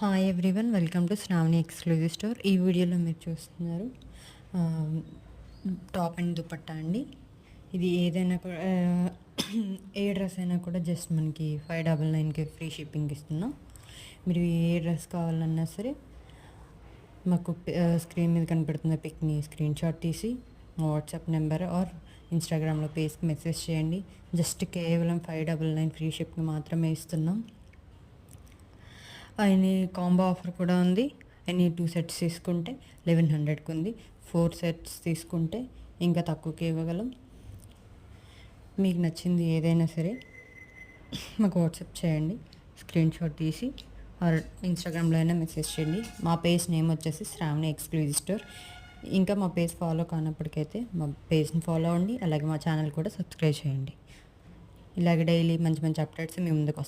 Hi everyone, welcome to Shravani exclusive store. ఈ వీడియోలో మీరు చూస్తున్నారు టాప్ అండ్ దుపట్టా అండి. ఇది ఏదైనా కూడా ఏ డ్రెస్ అయినా కూడా జస్ట్ మనకి 599కి ఫ్రీ షిప్పింగ్ ఇస్తున్నాం. మీరు ఏ డ్రెస్ కావాలన్నా సరే మాకు స్క్రీన్ మీద కనపడుతున్న పిక్ని స్క్రీన్ షాట్ తీసి మా వాట్సాప్ నెంబర్ ఆర్ ఇన్స్టాగ్రామ్లో పేజ్కి మెసేజ్ చేయండి. జస్ట్ కేవలం 599 ఫ్రీ షిప్కి మాత్రమే ఇస్తున్నాం. ఎనీ కాంబో ఆఫర్ కూడా ఉంది. ఎనీ 2 సెట్స్ తీసుకుంటే 1100కి ఉంది. 4 సెట్స్ తీసుకుంటే ఇంకా తక్కువకి ఇవ్వగలం. మీకు నచ్చింది ఏదైనా సరే మాకు వాట్సాప్ చేయండి, స్క్రీన్ షాట్ తీసి ఆర్ ఇన్స్టాగ్రామ్లో అయినా మెసేజ్ చేయండి. మా పేజ్ నేమ్ వచ్చేసి శ్రావణి ఎక్స్క్లూజివ్ స్టోర్. ఇంకా మా పేజ్ ఫాలో కానప్పటికైతే మా పేజ్ని ఫాలో అవ్వండి. అలాగే మా ఛానల్ కూడా సబ్స్క్రైబ్ చేయండి. ఇలాగే డైలీ మంచి మంచి అప్డేట్స్ మీ ముందుకు వస్తాయి.